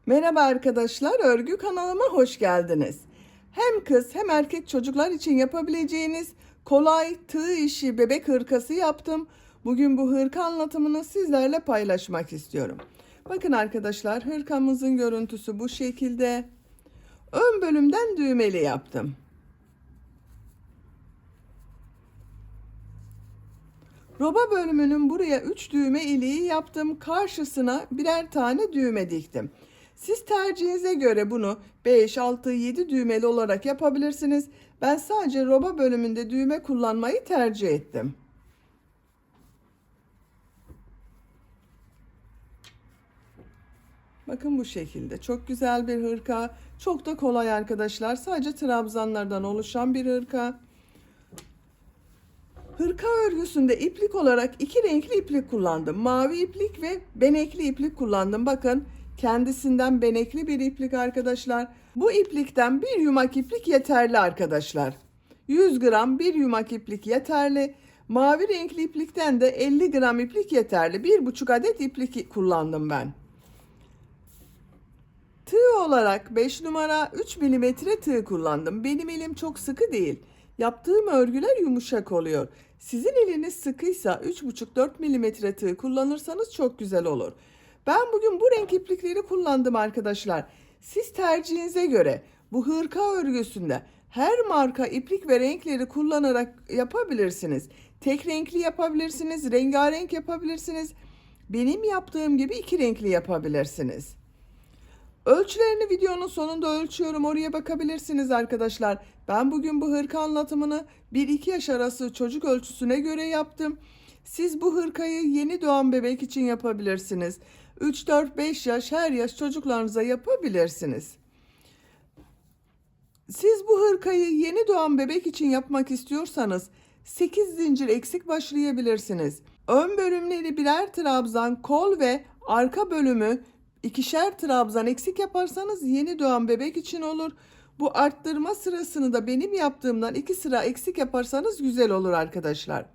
Merhaba arkadaşlar, örgü kanalıma hoş geldiniz. Hem kız hem erkek çocuklar için yapabileceğiniz kolay tığ işi bebek hırkası yaptım. Bugün bu hırka anlatımını sizlerle paylaşmak istiyorum. Bakın arkadaşlar, hırkamızın görüntüsü bu şekilde. Ön bölümden düğmeli yaptım. Roba bölümünün buraya 3 düğme iliği yaptım. Karşısına birer tane düğme diktim. Siz tercihinize göre bunu 5, 6, 7 düğmeli olarak yapabilirsiniz. Ben sadece roba bölümünde düğme kullanmayı tercih ettim. Bakın bu şekilde. Çok güzel bir hırka. Çok da kolay arkadaşlar. Sadece trabzanlardan oluşan bir hırka. Hırka örgüsünde iplik olarak iki renkli iplik kullandım. Mavi iplik ve benekli iplik kullandım. Bakın kendisinden benekli bir iplik arkadaşlar. Bu iplikten bir yumak iplik yeterli arkadaşlar. 100 gram bir yumak iplik yeterli. Mavi renkli iplikten de 50 gram iplik yeterli. 1,5 adet iplik kullandım ben. Tığ olarak 5 numara 3 milimetre tığ kullandım. Benim elim çok sıkı değil. Yaptığım örgüler yumuşak oluyor. Sizin eliniz sıkıysa 3,5-4 milimetre tığ kullanırsanız çok güzel olur. Ben bugün bu renk iplikleri kullandım arkadaşlar. Siz tercihinize göre bu hırka örgüsünde her marka iplik ve renkleri kullanarak yapabilirsiniz. Tek renkli yapabilirsiniz, rengarenk yapabilirsiniz. Benim yaptığım gibi iki renkli yapabilirsiniz. Ölçülerini videonun sonunda ölçüyorum. Oraya bakabilirsiniz arkadaşlar. Ben bugün bu hırka anlatımını 1-2 yaş arası çocuk ölçüsüne göre yaptım. Siz bu hırkayı yeni doğan bebek için yapabilirsiniz. 3-4-5 yaş her yaş çocuklarınıza yapabilirsiniz. Siz bu hırkayı yeni doğan bebek için yapmak istiyorsanız 8 zincir eksik başlayabilirsiniz. Ön bölümleri birer trabzan, kol ve arka bölümü ikişer trabzan eksik yaparsanız yeni doğan bebek için olur. Bu arttırma sırasını da benim yaptığımdan 2 sıra eksik yaparsanız güzel olur arkadaşlar.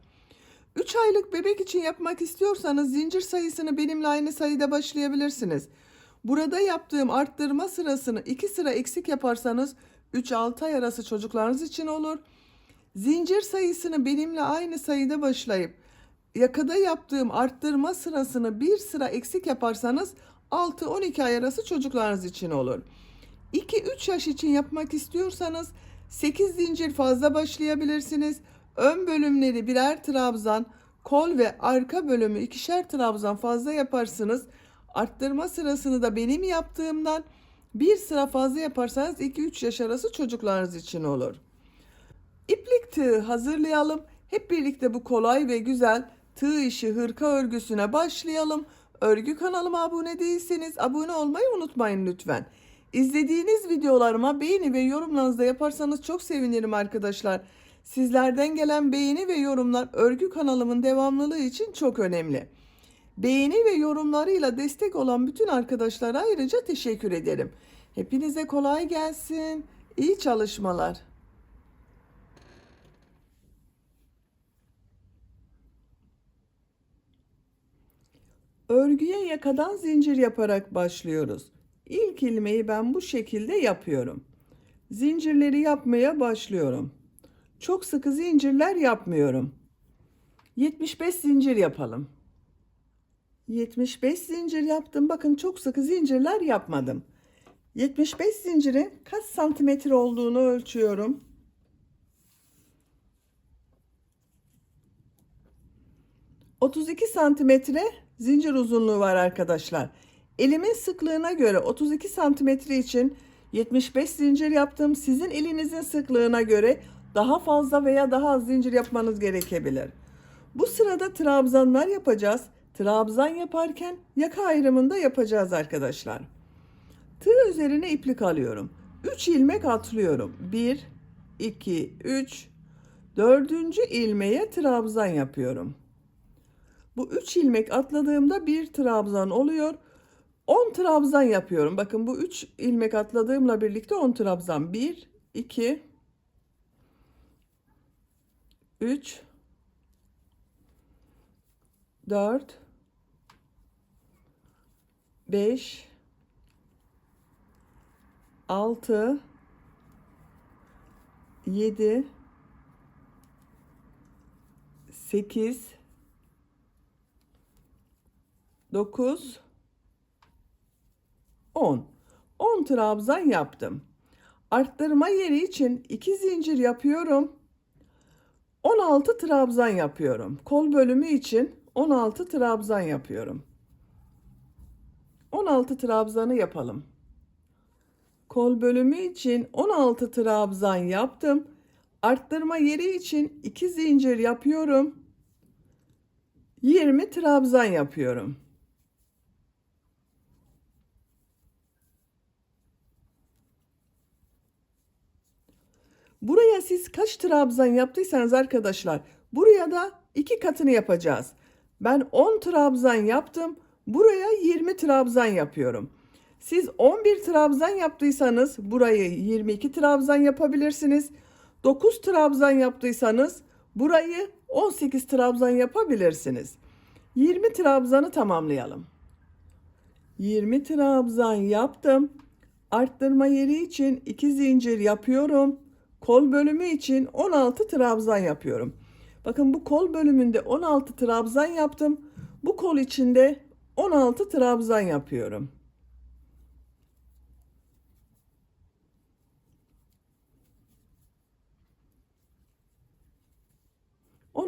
3 aylık bebek için yapmak istiyorsanız zincir sayısını benimle aynı sayıda başlayabilirsiniz. Burada yaptığım arttırma sırasını 2 sıra eksik yaparsanız 3-6 ay arası çocuklarınız için olur. Zincir sayısını benimle aynı sayıda başlayıp yakada yaptığım arttırma sırasını bir sıra eksik yaparsanız 6-12 ay arası çocuklarınız için olur. 2-3 yaş için yapmak istiyorsanız 8 zincir fazla başlayabilirsiniz. Ön bölümleri birer trabzan, kol ve arka bölümü ikişer trabzan fazla yaparsınız. Arttırma sırasını da benim yaptığımdan bir sıra fazla yaparsanız 2-3 yaş arası çocuklarınız için olur. İplik tığ hazırlayalım. Hep birlikte bu kolay ve güzel tığ işi hırka örgüsüne başlayalım. Örgü kanalıma abone değilseniz abone olmayı unutmayın lütfen. İzlediğiniz videolarıma beğeni ve yorumlarınızı da yaparsanız çok sevinirim arkadaşlar. Sizlerden gelen beğeni ve yorumlar örgü kanalımın devamlılığı için çok önemli. Beğeni ve yorumlarıyla destek olan bütün arkadaşlara ayrıca teşekkür ederim. Hepinize kolay gelsin. İyi çalışmalar. Örgüye yakadan zincir yaparak başlıyoruz. İlk ilmeği ben bu şekilde yapıyorum. Zincirleri yapmaya başlıyorum. Çok sıkı zincirler yapmıyorum. 75 zincir yapalım. 75 zincir yaptım. Bakın çok sıkı zincirler yapmadım. 75 zincirin kaç santimetre olduğunu ölçüyorum. 32 santimetre zincir uzunluğu var arkadaşlar. Elimin sıklığına göre 32 santimetre için 75 zincir yaptım. Sizin elinizin sıklığına göre daha fazla veya daha az zincir yapmanız gerekebilir. Bu sırada trabzanlar yapacağız. Trabzan yaparken yaka ayrımında yapacağız arkadaşlar. Tığ üzerine iplik alıyorum. 3 ilmek atlıyorum. 1, 2, 3, 4. ilmeğe trabzan yapıyorum. Bu 3 ilmek atladığımda bir trabzan oluyor. 10 trabzan yapıyorum. Bakın bu 3 ilmek atladığımla birlikte 10 trabzan. 1, 2, 3, 4, 5, 6, 7, 8, 9, 10. 10 trabzan yaptım. Arttırma yeri için 2 zincir yapıyorum. 16 trabzan yapıyorum. Kol bölümü için 16 trabzan yapıyorum. 16 trabzanı yapalım. Kol bölümü için 16 trabzan yaptım. Arttırma yeri için 2 zincir yapıyorum. 20 trabzan yapıyorum. Buraya siz kaç trabzan yaptıysanız arkadaşlar, buraya da 2 katını yapacağız. Ben 10 trabzan yaptım. Buraya 20 trabzan yapıyorum. Siz 11 trabzan yaptıysanız burayı 22 trabzan yapabilirsiniz. 9 trabzan yaptıysanız burayı 18 trabzan yapabilirsiniz. 20 trabzanı tamamlayalım. 20 trabzan yaptım. Arttırma yeri için 2 zincir yapıyorum. Kol bölümü için 16 trabzan yapıyorum. Bakın bu kol bölümünde 16 trabzan yaptım. Bu kol içinde 16 trabzan yapıyorum.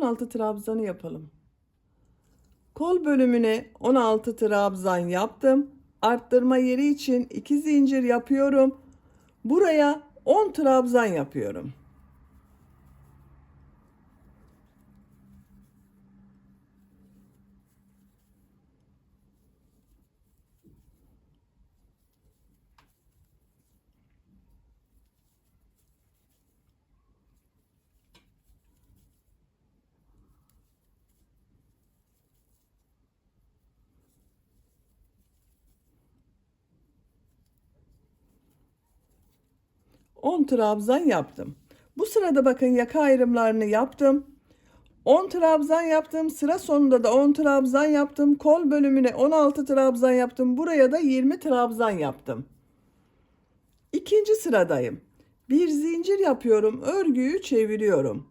...16 trabzanı yapalım. Kol bölümüne 16 trabzan yaptım. Arttırma yeri için 2 zincir yapıyorum. Buraya 10 trabzan yapıyorum. On trabzan yaptım. Bu sırada bakın yaka ayrımlarını yaptım. 10 trabzan yaptım. Sıra sonunda da 10 trabzan yaptım. Kol bölümüne 16 trabzan yaptım. Buraya da 20 trabzan yaptım. İkinci sıradayım. Bir zincir yapıyorum. Örgüyü çeviriyorum.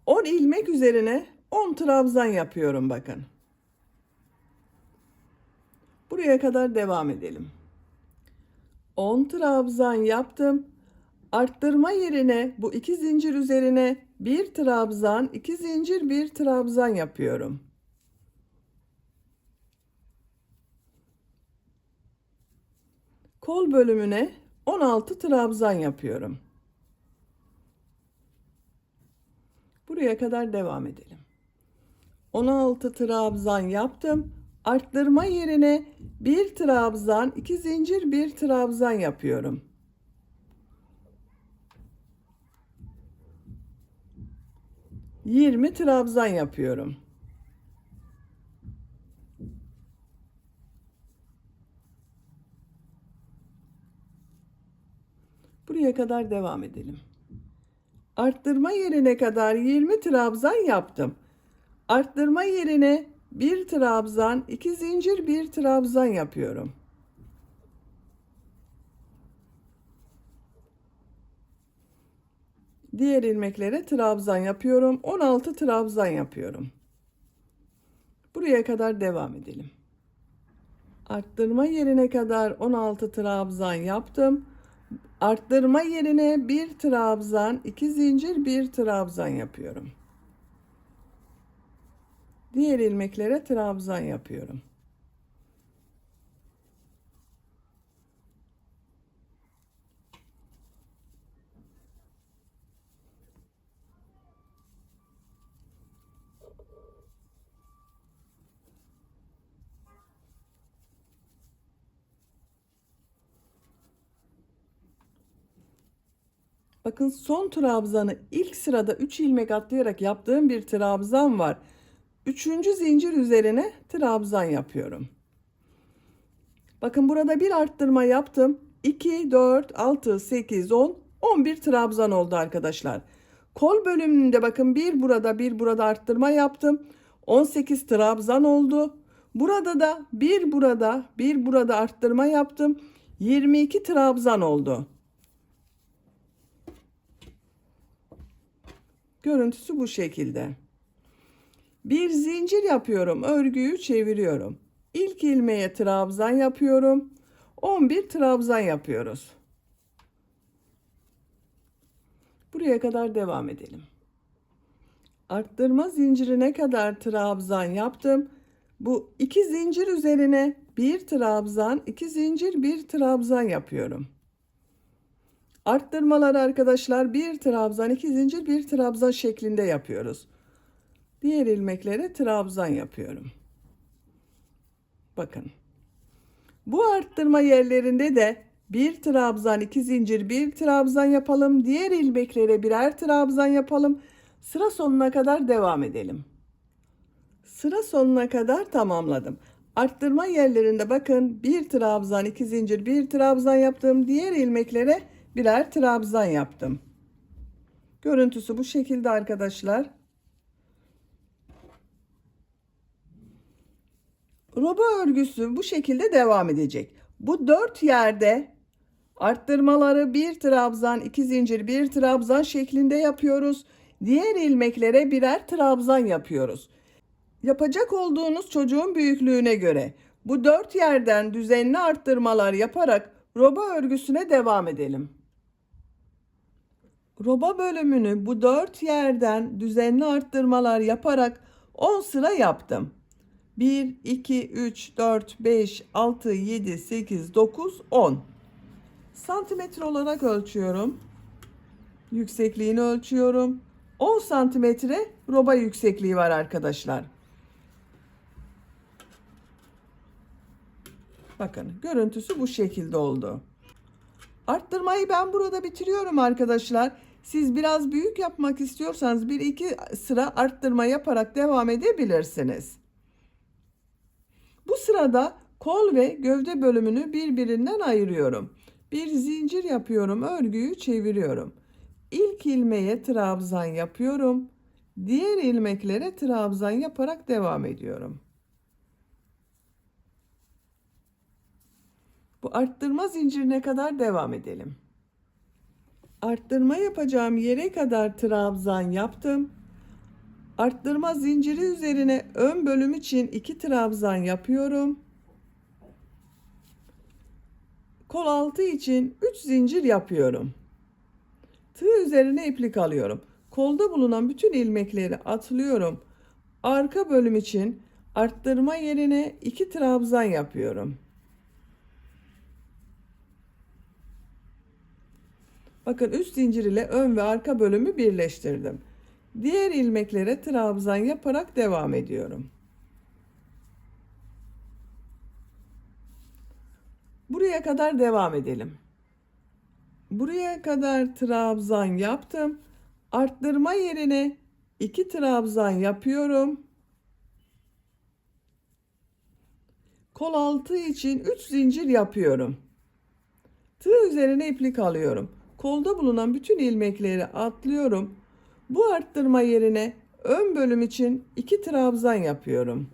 10 ilmek üzerine 10 trabzan yapıyorum bakın. Buraya kadar devam edelim. 10 trabzan yaptım. Arttırma yerine bu 2 zincir üzerine 1 trabzan, 2 zincir, 1 trabzan yapıyorum. Kol bölümüne 16 trabzan yapıyorum. Buraya kadar devam edelim. 16 trabzan yaptım. Arttırma yerine 1 trabzan, 2 zincir, 1 trabzan yapıyorum. ...20 trabzan yapıyorum. Buraya kadar devam edelim. Arttırma yerine kadar 20 trabzan yaptım. Arttırma yerine 1 trabzan, 2 zincir, 1 trabzan yapıyorum. Diğer ilmeklere trabzan yapıyorum. 16 trabzan yapıyorum. Buraya kadar devam edelim. Arttırma yerine kadar 16 trabzan yaptım. Arttırma yerine 1 trabzan, 2 zincir, 1 trabzan yapıyorum. Diğer ilmeklere trabzan yapıyorum. Bakın son trabzanı ilk sırada 3 ilmek atlayarak yaptığım bir trabzan var. 3. zincir üzerine trabzan yapıyorum. Bakın burada bir arttırma yaptım. 2, 4, 6, 8, 10, 11 trabzan oldu arkadaşlar. Kol bölümünde bakın bir burada bir burada arttırma yaptım. 18 trabzan oldu. Burada da bir burada bir burada arttırma yaptım. 22 trabzan oldu. Görüntüsü bu şekilde. Bir zincir yapıyorum. Örgüyü çeviriyorum. İlk ilmeğe trabzan yapıyorum. 11 trabzan yapıyoruz. Buraya kadar devam edelim. Arttırma zincirine kadar trabzan yaptım. Bu iki zincir üzerine bir trabzan, iki zincir, bir trabzan yapıyorum. Arttırmaları arkadaşlar bir trabzan, iki zincir, bir trabzan şeklinde yapıyoruz. Diğer ilmeklere trabzan yapıyorum. Bakın. Bu arttırma yerlerinde de bir trabzan, iki zincir, bir trabzan yapalım. Diğer ilmeklere birer trabzan yapalım. Sıra sonuna kadar devam edelim. Sıra sonuna kadar tamamladım. Arttırma yerlerinde bakın bir trabzan, iki zincir, bir trabzan yaptım. Diğer ilmeklere birer trabzan yaptım. Görüntüsü bu şekilde arkadaşlar. Roba örgüsü bu şekilde devam edecek. Bu 4 yerde arttırmaları bir trabzan, iki zincir, bir trabzan şeklinde yapıyoruz. Diğer ilmeklere birer trabzan yapıyoruz. Yapacak olduğunuz çocuğun büyüklüğüne göre bu 4 yerden düzenli arttırmalar yaparak roba örgüsüne devam edelim. Roba bölümünü bu 4 yerden düzenli arttırmalar yaparak 10 sıra yaptım. 1, 2, 3, 4, 5, 6, 7, 8, 9, 10. Santimetre olarak ölçüyorum. Yüksekliğini ölçüyorum. 10 santimetre roba yüksekliği var arkadaşlar. Bakın görüntüsü bu şekilde oldu. Arttırmayı ben burada bitiriyorum arkadaşlar. Siz biraz büyük yapmak istiyorsanız bir iki sıra arttırma yaparak devam edebilirsiniz. Bu sırada kol ve gövde bölümünü birbirinden ayırıyorum. Bir zincir yapıyorum, örgüyü çeviriyorum. İlk ilmeğe trabzan yapıyorum. Diğer ilmeklere trabzan yaparak devam ediyorum. Bu arttırma zincirine kadar devam edelim. Arttırma yapacağım yere kadar trabzan yaptım. Arttırma zinciri üzerine ön bölüm için 2 trabzan yapıyorum. Kol altı için 3 zincir yapıyorum. Tığ üzerine iplik alıyorum. Kolda bulunan bütün ilmekleri atlıyorum. Arka bölüm için arttırma yerine 2 trabzan yapıyorum. Bakın üst zincir ile ön ve arka bölümü birleştirdim. Diğer ilmeklere trabzan yaparak devam ediyorum. Buraya kadar devam edelim. Buraya kadar trabzan yaptım. Arttırma yerine 2 trabzan yapıyorum. Kol altı için 3 zincir yapıyorum. Tığ üzerine iplik alıyorum. Kolda bulunan bütün ilmekleri atlıyorum. Bu arttırma yerine ön bölüm için 2 trabzan yapıyorum.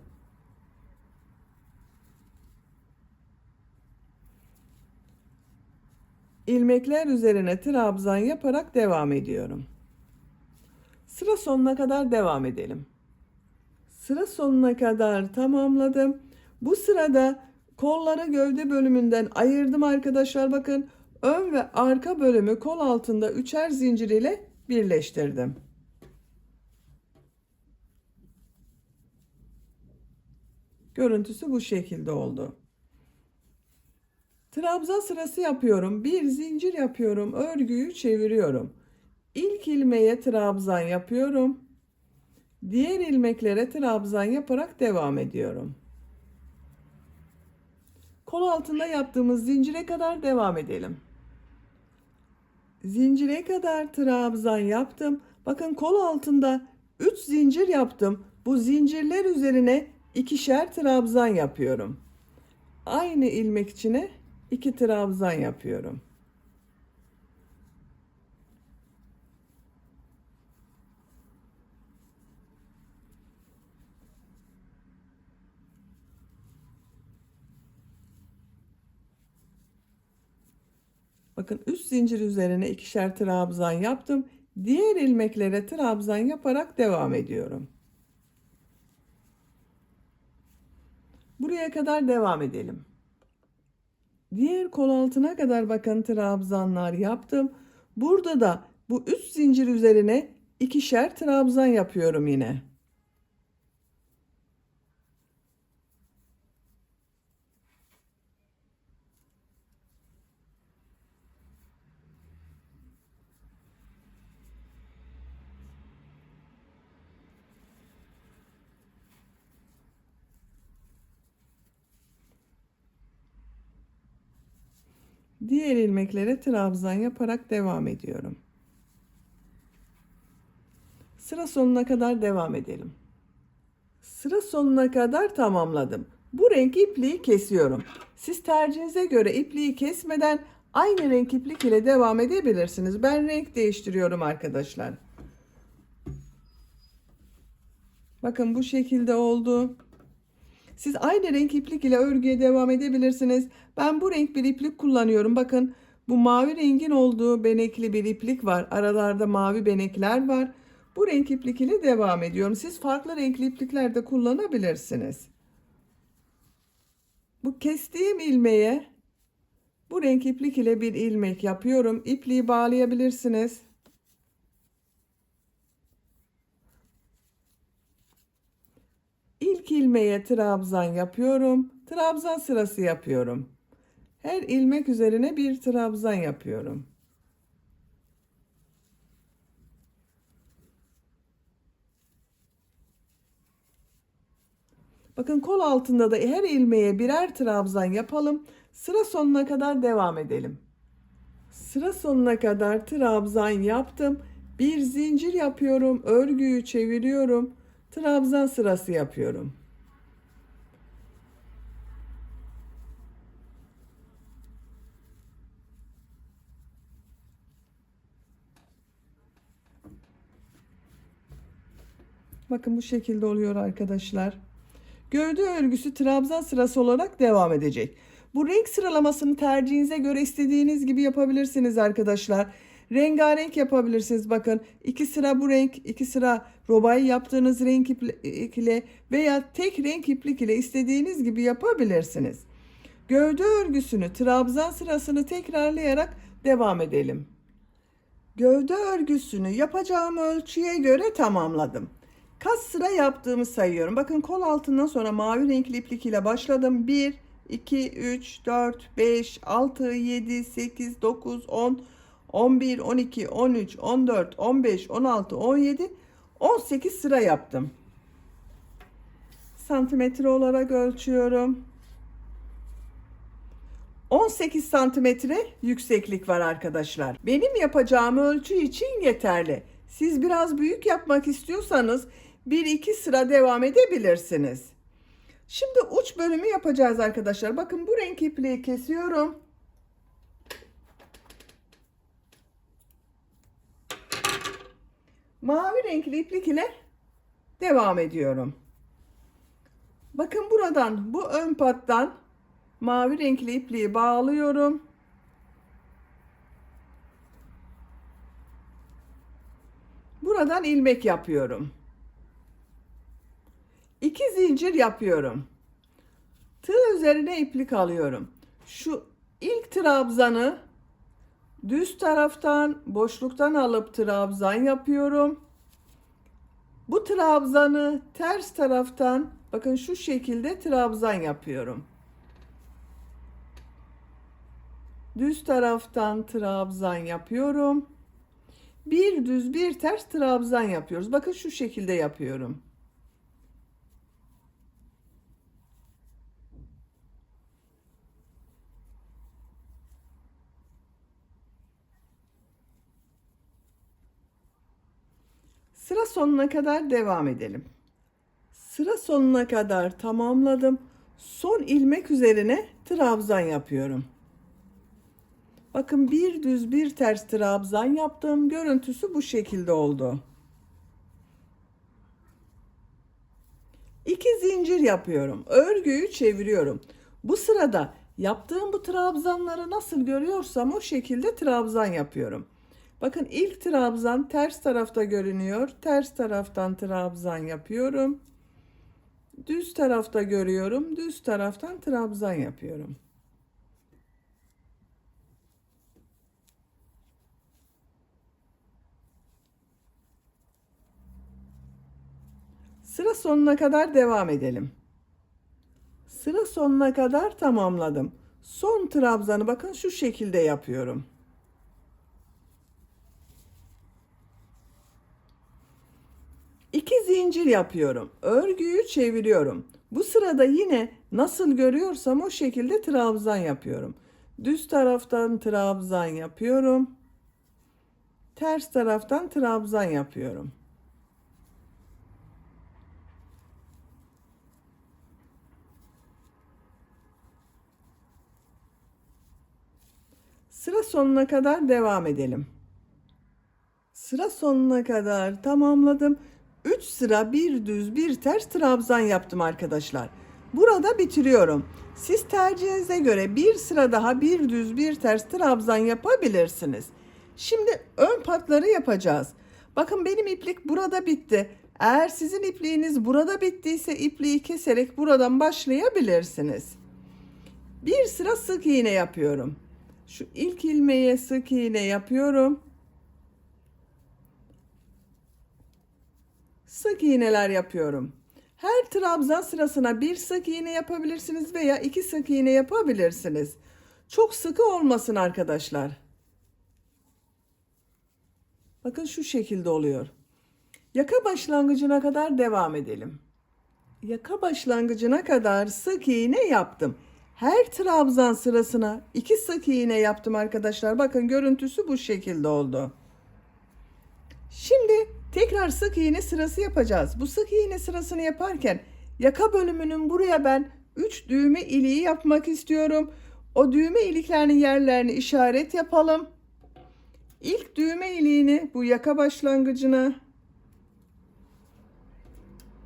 İlmekler üzerine trabzan yaparak devam ediyorum. Sıra sonuna kadar devam edelim. Sıra sonuna kadar tamamladım. Bu sırada kolları gövde bölümünden ayırdım arkadaşlar. Bakın ön ve arka bölümü kol altında üçer zincir ile birleştirdim. Görüntüsü bu şekilde oldu. Trabzan sırası yapıyorum. Bir zincir yapıyorum. Örgüyü çeviriyorum. İlk ilmeğe trabzan yapıyorum. Diğer ilmeklere trabzan yaparak devam ediyorum. Kol altında yaptığımız zincire kadar devam edelim. Zincire kadar trabzan yaptım. Bakın kol altında 3 zincir yaptım. Bu zincirler üzerine ikişer trabzan yapıyorum. Aynı ilmek içine 2 trabzan yapıyorum. Bakın üst zincir üzerine ikişer trabzan yaptım. Diğer ilmeklere trabzan yaparak devam ediyorum. Buraya kadar devam edelim. Diğer kol altına kadar bakın trabzanlar yaptım. Burada da bu üst zincir üzerine ikişer trabzan yapıyorum yine. Diğer ilmeklere trabzan yaparak devam ediyorum. Sıra sonuna kadar devam edelim. Sıra sonuna kadar tamamladım. Bu renk ipliği kesiyorum. Siz tercihinize göre ipliği kesmeden aynı renk iplik ile devam edebilirsiniz. Ben renk değiştiriyorum arkadaşlar. Bakın bu şekilde oldu. Siz aynı renk iplik ile örgüye devam edebilirsiniz. Ben bu renk bir iplik kullanıyorum. Bakın bu mavi rengin olduğu benekli bir iplik var. Aralarda mavi benekler var. Bu renk iplik ile devam ediyorum. Siz farklı renkli iplikler de kullanabilirsiniz. Bu kestiğim ilmeğe bu renk iplik ile bir ilmek yapıyorum. İpliği bağlayabilirsiniz. İlk ilmeğe trabzan yapıyorum. Trabzan sırası yapıyorum. Her ilmek üzerine bir trabzan yapıyorum. Bakın kol altında da her ilmeğe birer trabzan yapalım. Sıra sonuna kadar devam edelim. Sıra sonuna kadar trabzan yaptım. Bir zincir yapıyorum. Örgüyü çeviriyorum. Trabzan sırası yapıyorum. Bakın bu şekilde oluyor arkadaşlar. Gövde örgüsü trabzan sırası olarak devam edecek. Bu renk sıralamasını tercihinize göre istediğiniz gibi yapabilirsiniz arkadaşlar. Rengarenk yapabilirsiniz. Bakın 2 sıra bu renk, 2 sıra robayı yaptığınız renk iplik ile veya tek renk iplik ile istediğiniz gibi yapabilirsiniz. Gövde örgüsünü trabzan sırasını tekrarlayarak devam edelim. Gövde örgüsünü yapacağım ölçüye göre tamamladım. Kaç sıra yaptığımı sayıyorum. Bakın kol altından sonra mavi renkli iplik ile başladım. 1, 2, 3, 4, 5, 6, 7, 8, 9, 10, 11, 12, 13, 14, 15, 16, 17, 18 sıra yaptım. Santimetre olarak ölçüyorum. 18 santimetre yükseklik var arkadaşlar. Benim yapacağım ölçü için yeterli. Siz biraz büyük yapmak istiyorsanız 1-2 sıra devam edebilirsiniz. Şimdi uç bölümü yapacağız arkadaşlar. Bakın bu renk ipliği kesiyorum. Mavi renkli iplik ile devam ediyorum. Bakın buradan bu ön pattan mavi renkli ipliği bağlıyorum. Buradan ilmek yapıyorum. 2 zincir yapıyorum. Tığ üzerine iplik alıyorum. Şu ilk trabzanı düz taraftan boşluktan alıp trabzan yapıyorum. Bu trabzanı ters taraftan bakın şu şekilde trabzan yapıyorum. Düz taraftan trabzan yapıyorum. Bir düz bir ters trabzan yapıyoruz. Bakın şu şekilde yapıyorum. Sıra sonuna kadar devam edelim. Sıra sonuna kadar tamamladım. Son ilmek üzerine trabzan yapıyorum. Bakın bir düz bir ters trabzan yaptım. Görüntüsü bu şekilde oldu. 2 zincir yapıyorum. Örgüyü çeviriyorum. Bu sırada yaptığım bu trabzanları nasıl görüyorsam o şekilde trabzan yapıyorum. Bakın ilk trabzan ters tarafta görünüyor. Ters taraftan trabzan yapıyorum. Düz tarafta görüyorum. Düz taraftan trabzan yapıyorum. Sıra sonuna kadar devam edelim. Sıra sonuna kadar tamamladım. Son trabzanı bakın şu şekilde yapıyorum. İki zincir yapıyorum. Örgüyü çeviriyorum. Bu sırada yine nasıl görüyorsam o şekilde trabzan yapıyorum. Düz taraftan trabzan yapıyorum. Ters taraftan trabzan yapıyorum. Sıra sonuna kadar devam edelim. Sıra sonuna kadar tamamladım. 3 sıra bir düz bir ters trabzan yaptım arkadaşlar. Burada bitiriyorum. Siz tercihinize göre bir sıra daha bir düz bir ters trabzan yapabilirsiniz. Şimdi ön patları yapacağız. Bakın benim iplik burada bitti. Eğer sizin ipliğiniz burada bittiyse ipliği keserek buradan başlayabilirsiniz. Bir sıra sık iğne yapıyorum. Şu ilk ilmeğe sık iğne yapıyorum. Sık iğneler yapıyorum. Her trabzan sırasına bir sık iğne yapabilirsiniz veya iki sık iğne yapabilirsiniz. Çok sıkı olmasın arkadaşlar. Bakın şu şekilde oluyor. Yaka başlangıcına kadar devam edelim. Yaka başlangıcına kadar sık iğne yaptım. Her trabzan sırasına iki sık iğne yaptım arkadaşlar. Bakın görüntüsü bu şekilde oldu. Şimdi tekrar sık iğne sırası yapacağız. Bu sık iğne sırasını yaparken yaka bölümünün buraya ben 3 düğme iliği yapmak istiyorum. O düğme iliklerinin yerlerini işaret yapalım. İlk düğme iliğini bu yaka başlangıcına,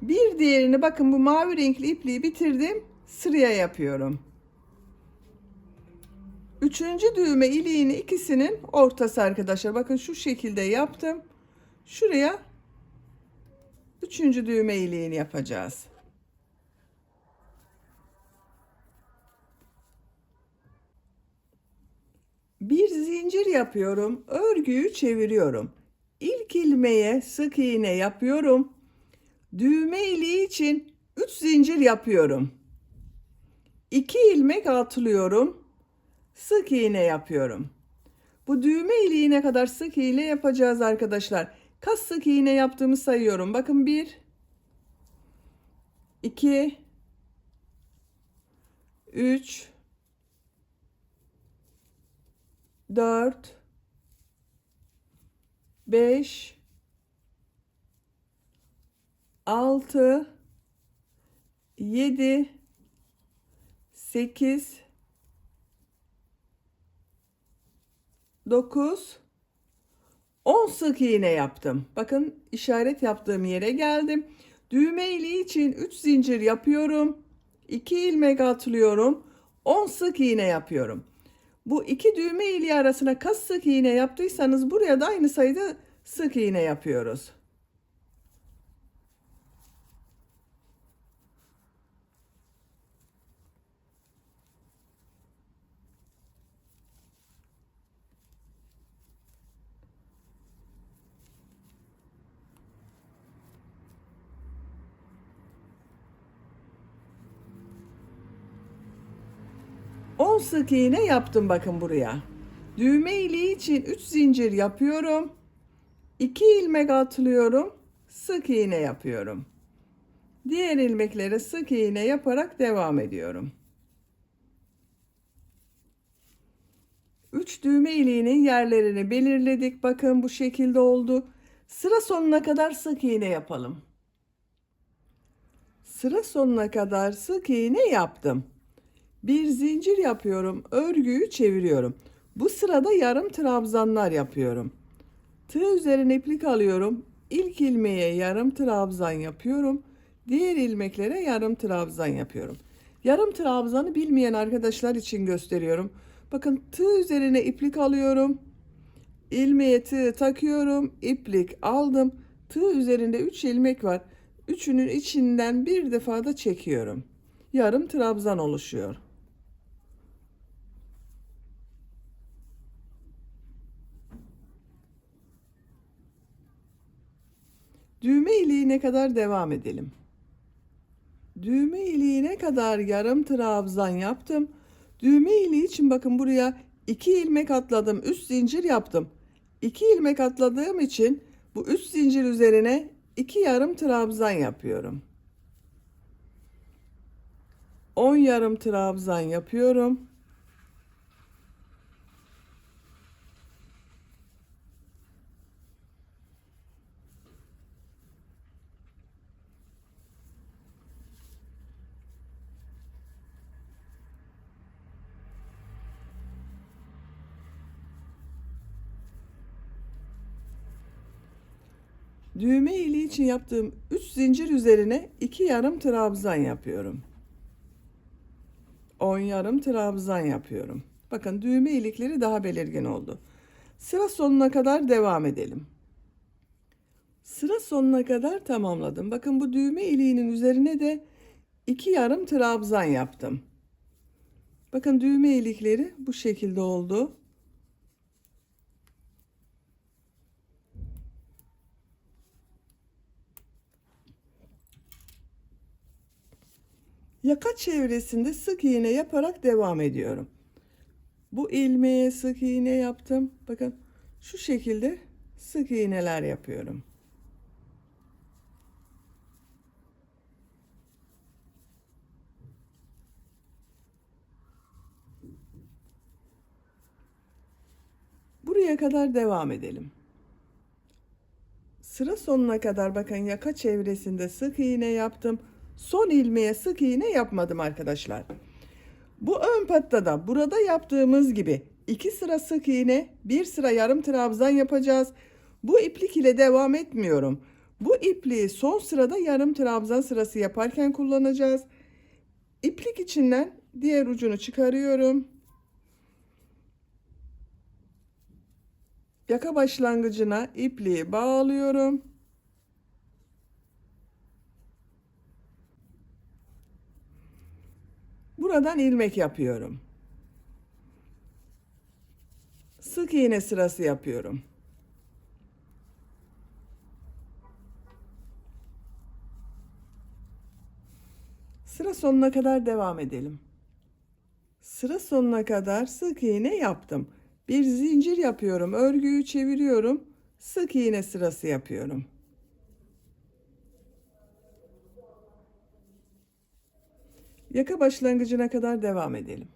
bir diğerini bakın bu mavi renkli ipliği bitirdim, sıraya yapıyorum. Üçüncü düğme iliğini ikisinin ortası arkadaşlar. Bakın şu şekilde yaptım. Şuraya üçüncü düğme iliğini yapacağız. Bir zincir yapıyorum. Örgüyü çeviriyorum. İlk ilmeğe sık iğne yapıyorum. Düğme iliği için 3 zincir yapıyorum. 2 ilmek atlıyorum. Sık iğne yapıyorum. Bu düğme iliğine kadar sık iğne yapacağız arkadaşlar. Kaç sık iğne yaptığımı sayıyorum. Bakın 1 2 3 4 5 6 7 8 9 10 sık iğne yaptım. Bakın işaret yaptığım yere geldim. Düğme iliği için 3 zincir yapıyorum. 2 ilmek atlıyorum. 10 sık iğne yapıyorum. Bu iki düğme iliği arasına kaç sık iğne yaptıysanız buraya da aynı sayıda sık iğne yapıyoruz. On sık iğne yaptım bakın buraya. Düğme iliği için 3 zincir yapıyorum. 2 ilmek atlıyorum. Sık iğne yapıyorum. Diğer ilmeklere sık iğne yaparak devam ediyorum. 3 düğme iliğinin yerlerini belirledik. Bakın bu şekilde oldu. Sıra sonuna kadar sık iğne yapalım. Sıra sonuna kadar sık iğne yaptım. Bir zincir yapıyorum. Örgüyü çeviriyorum. Bu sırada yarım trabzanlar yapıyorum. Tığ üzerine iplik alıyorum. İlk ilmeğe yarım trabzan yapıyorum. Diğer ilmeklere yarım trabzan yapıyorum. Yarım trabzanı bilmeyen arkadaşlar için gösteriyorum. Bakın tığ üzerine iplik alıyorum. İlmeğe tığ takıyorum. İplik aldım. Tığ üzerinde 3 ilmek var. Üçünün içinden bir defa da çekiyorum. Yarım trabzan oluşuyor. Düğme iliğine kadar devam edelim. Düğme iliğine kadar yarım trabzan yaptım. Düğme iliği için bakın buraya 2 ilmek atladım. Üst zincir yaptım. 2 ilmek atladığım için bu üst zincir üzerine 2 yarım trabzan yapıyorum. 10 yarım trabzan yapıyorum. Düğme iliği için yaptığım 3 zincir üzerine 2 yarım trabzan yapıyorum. 10 yarım trabzan yapıyorum. Bakın düğme ilikleri daha belirgin oldu. Sıra sonuna kadar devam edelim. Sıra sonuna kadar tamamladım. Bakın bu düğme iliğinin üzerine de 2 yarım trabzan yaptım. Bakın düğme ilikleri bu şekilde oldu. Yaka çevresinde sık iğne yaparak devam ediyorum. Bu ilmeğe sık iğne yaptım. Bakın şu şekilde sık iğneler yapıyorum. Buraya kadar devam edelim. Sıra sonuna kadar bakın yaka çevresinde sık iğne yaptım. Son ilmeğe sık iğne yapmadım arkadaşlar. Bu ön pattada burada yaptığımız gibi 2 sıra sık iğne, 1 sıra yarım trabzan yapacağız. Bu iplik ile devam etmiyorum. Bu ipliği son sırada yarım trabzan sırası yaparken kullanacağız. İplik içinden diğer ucunu çıkarıyorum. Yaka başlangıcına ipliği bağlıyorum. Buradan ilmek yapıyorum. Sık iğne sırası yapıyorum. Sıra sonuna kadar devam edelim. Sıra sonuna kadar sık iğne yaptım. Bir zincir yapıyorum, örgüyü çeviriyorum, sık iğne sırası yapıyorum. Yaka başlangıcına kadar devam edelim.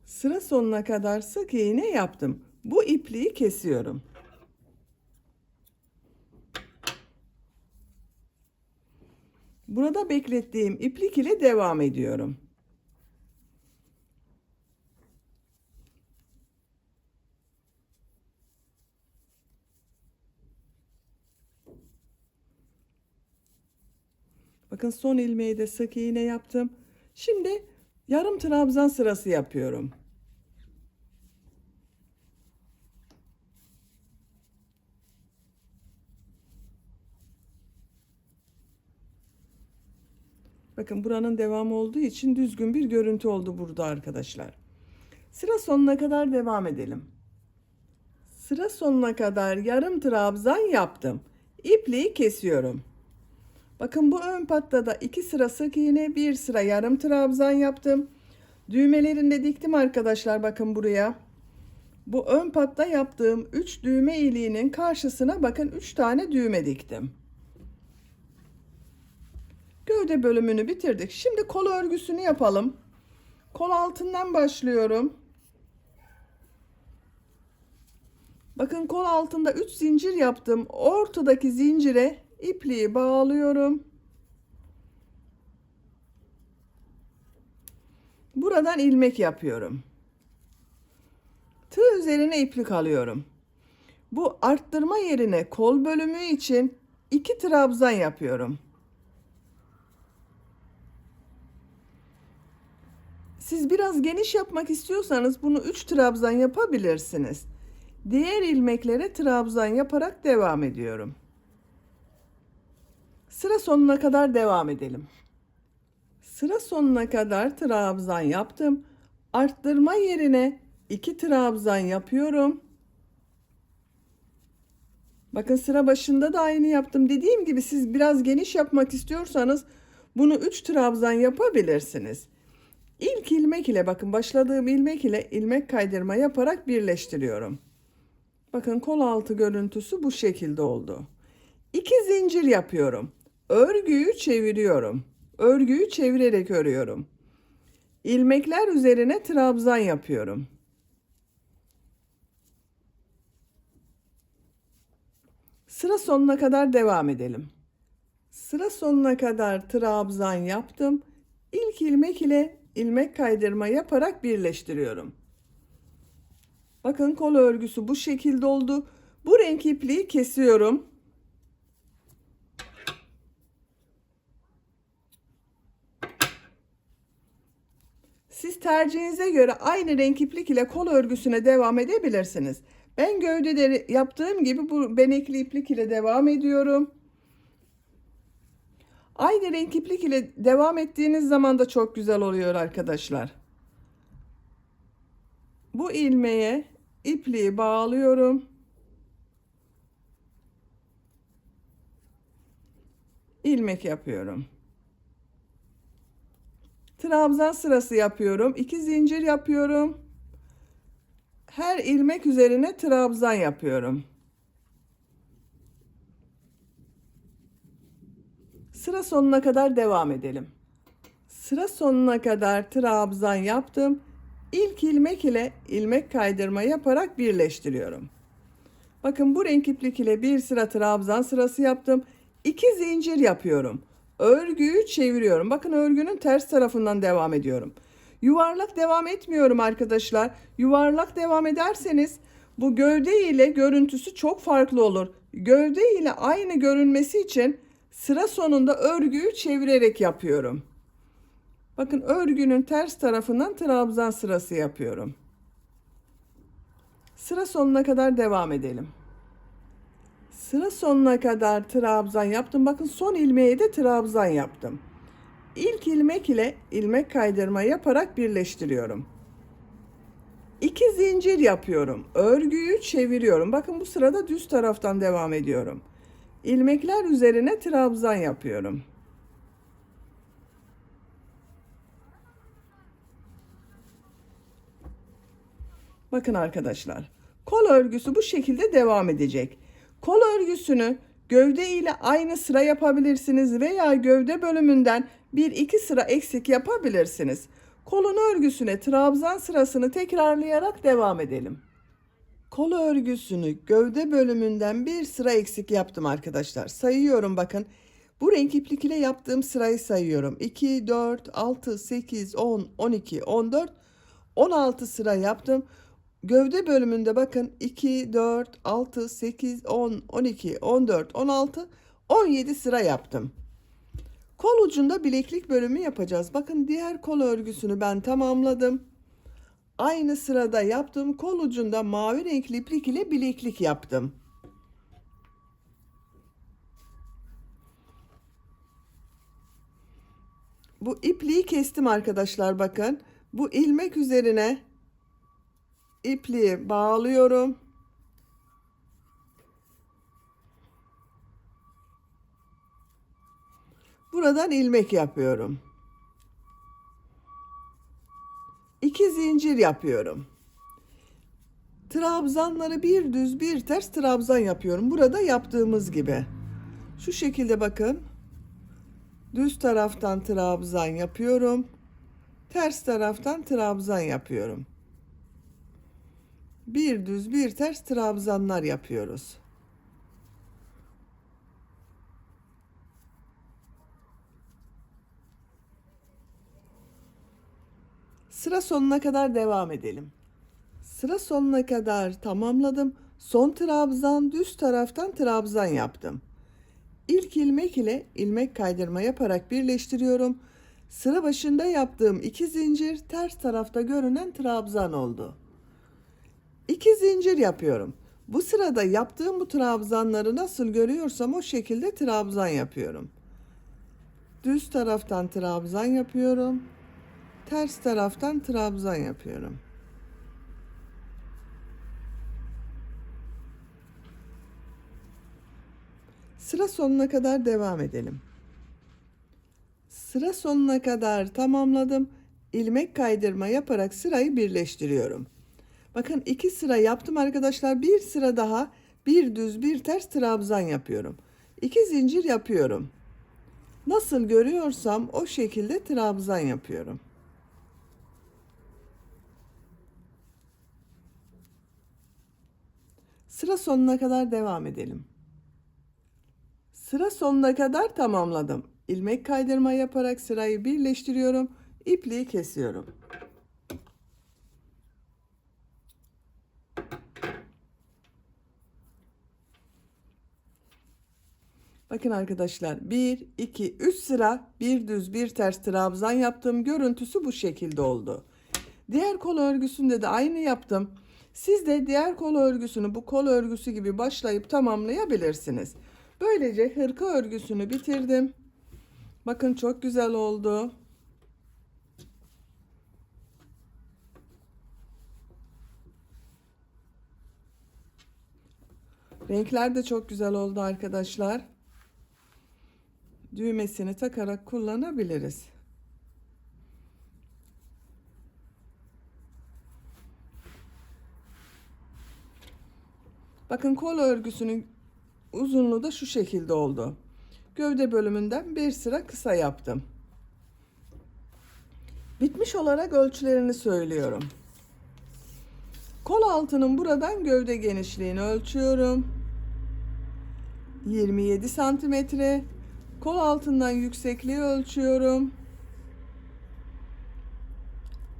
Sıra sonuna kadar sık iğne yaptım. Bu ipliği kesiyorum. Burada beklettiğim iplik ile devam ediyorum. Bakın son ilmeği de sık iğne yaptım. Şimdi yarım trabzan sırası yapıyorum. Bakın buranın devamı olduğu için düzgün bir görüntü oldu burada arkadaşlar. Sıra sonuna kadar devam edelim. Sıra sonuna kadar yarım trabzan yaptım. İpliği kesiyorum. Bakın bu ön pattada 2 sıra sık iğne, 1 sıra yarım trabzan yaptım. Düğmelerini de diktim arkadaşlar, bakın buraya. Bu ön patta yaptığım 3 düğme iliğinin karşısına bakın 3 tane düğme diktim. Gövde bölümünü bitirdik. Şimdi kol örgüsünü yapalım. Kol altından başlıyorum. Bakın kol altında 3 zincir yaptım. Ortadaki zincire ipliği bağlıyorum. Buradan ilmek yapıyorum. Tığ üzerine iplik alıyorum. Bu arttırma yerine kol bölümü için 2 trabzan yapıyorum. Siz biraz geniş yapmak istiyorsanız bunu 3 trabzan yapabilirsiniz. Diğer ilmeklere trabzan yaparak devam ediyorum. Sıra sonuna kadar devam edelim. Sıra sonuna kadar trabzan yaptım. Arttırma yerine 2 trabzan yapıyorum. Bakın sıra başında da aynı yaptım. Dediğim gibi siz biraz geniş yapmak istiyorsanız bunu 3 trabzan yapabilirsiniz. İlk ilmek ile bakın başladığım ilmek ile ilmek kaydırma yaparak birleştiriyorum. Bakın kol altı görüntüsü bu şekilde oldu. 2 zincir yapıyorum. Örgüyü çeviriyorum. Örgüyü çevirerek örüyorum. İlmekler üzerine trabzan yapıyorum. Sıra sonuna kadar devam edelim. Sıra sonuna kadar trabzan yaptım. İlk ilmek ile ilmek kaydırma yaparak birleştiriyorum. Bakın kol örgüsü bu şekilde oldu. Bu renk ipliği kesiyorum. Siz tercihinize göre aynı renk iplik ile kol örgüsüne devam edebilirsiniz. Ben gövdeleri yaptığım gibi bu benekli iplik ile devam ediyorum. Aynı renk iplik ile devam ettiğiniz zaman da çok güzel oluyor arkadaşlar. Bu ilmeğe ipliği bağlıyorum. İlmek yapıyorum. Trabzan sırası yapıyorum. 2 zincir yapıyorum. Her ilmek üzerine trabzan yapıyorum. Sıra sonuna kadar devam edelim. Sıra sonuna kadar trabzan yaptım. İlk ilmek ile ilmek kaydırma yaparak birleştiriyorum. Bakın bu renk iplik ile bir sıra trabzan sırası yaptım. 2 zincir yapıyorum. Örgüyü çeviriyorum. Bakın örgünün ters tarafından devam ediyorum. Yuvarlak devam etmiyorum arkadaşlar. Yuvarlak devam ederseniz bu gövde ile görüntüsü çok farklı olur. Gövde ile aynı görünmesi için sıra sonunda örgüyü çevirerek yapıyorum. Bakın örgünün ters tarafından trabzan sırası yapıyorum. Sıra sonuna kadar devam edelim. Sıra sonuna kadar trabzan yaptım. Bakın son ilmeğe de trabzan yaptım. İlk ilmek ile ilmek kaydırma yaparak birleştiriyorum. 2 zincir yapıyorum. Örgüyü çeviriyorum. Bakın bu sırada düz taraftan devam ediyorum. İlmekler üzerine trabzan yapıyorum. Bakın arkadaşlar, kol örgüsü bu şekilde devam edecek. Kol örgüsünü gövde ile aynı sıra yapabilirsiniz veya gövde bölümünden 1-2 sıra eksik yapabilirsiniz. Kolun örgüsüne trabzan sırasını tekrarlayarak devam edelim. Kol örgüsünü gövde bölümünden bir sıra eksik yaptım arkadaşlar. Sayıyorum bakın. Bu renk iplik ile yaptığım sırayı sayıyorum. 2, 4, 6, 8, 10, 12, 14, 16 sıra yaptım. Gövde bölümünde bakın 2, 4, 6, 8, 10, 12, 14, 16, 17 sıra yaptım. Kol ucunda bileklik bölümü yapacağız. Bakın diğer kol örgüsünü ben tamamladım. Aynı sırada yaptığım kol ucunda mavi renkli iplik ile bileklik yaptım. Bu ipliği kestim arkadaşlar bakın. Bu ilmek üzerine ipliği bağlıyorum. Buradan ilmek yapıyorum. 2 zincir yapıyorum. Trabzanları bir düz bir ters trabzan yapıyorum. Burada yaptığımız gibi. Şu şekilde bakın. Düz taraftan trabzan yapıyorum. Ters taraftan trabzan yapıyorum. Bir düz bir ters trabzanlar yapıyoruz. Sıra sonuna kadar devam edelim. Sıra sonuna kadar tamamladım. Son trabzan düz taraftan trabzan yaptım. İlk ilmek ile ilmek kaydırma yaparak birleştiriyorum. Sıra başında yaptığım 2 zincir ters tarafta görünen trabzan oldu. 2 zincir yapıyorum. Bu sırada yaptığım bu trabzanları nasıl görüyorsam o şekilde trabzan yapıyorum. Düz taraftan trabzan yapıyorum. Ters taraftan trabzan yapıyorum. Sıra sonuna kadar devam edelim. Sıra sonuna kadar tamamladım. İlmek kaydırma yaparak sırayı birleştiriyorum. Bakın 2 sıra yaptım arkadaşlar. Bir sıra daha bir düz bir ters trabzan yapıyorum. 2 zincir yapıyorum. Nasıl görüyorsam o şekilde trabzan yapıyorum. Sıra sonuna kadar devam edelim. Sıra sonuna kadar tamamladım. İlmek kaydırma yaparak sırayı birleştiriyorum. İpliği kesiyorum. Bakın arkadaşlar 1, 2, 3 sıra bir düz bir ters trabzan yaptım. Görüntüsü bu şekilde oldu. Diğer kol örgüsünde de aynı yaptım. Siz de diğer kol örgüsünü bu kol örgüsü gibi başlayıp tamamlayabilirsiniz. Böylece hırka örgüsünü bitirdim. Bakın çok güzel oldu. Renkler de çok güzel oldu arkadaşlar. Düğmesini takarak kullanabiliriz. Bakın kol örgüsünün uzunluğu da şu şekilde oldu. Gövde bölümünden bir sıra kısa yaptım. Bitmiş olarak ölçülerini söylüyorum. Kol altının buradan gövde genişliğini ölçüyorum. 27 santimetre. Kol altından yüksekliği ölçüyorum.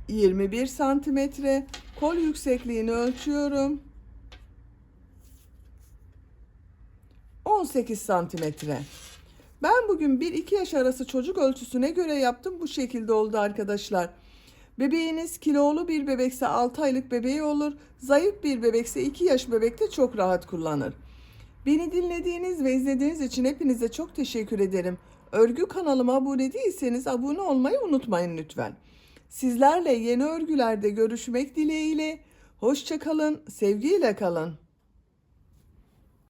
21 santimetre. Kol yüksekliğini ölçüyorum. 18 santimetre. Ben bugün 1-2 yaş arası çocuk ölçüsüne göre yaptım. Bu şekilde oldu arkadaşlar. Bebeğiniz kilolu bir bebekse 6 aylık bebeği olur. Zayıf bir bebekse 2 yaş bebekte çok rahat kullanır. Beni dinlediğiniz ve izlediğiniz için hepinize çok teşekkür ederim. Örgü kanalıma abone değilseniz abone olmayı unutmayın lütfen. Sizlerle yeni örgülerde görüşmek dileğiyle. Hoşça kalın, sevgiyle kalın.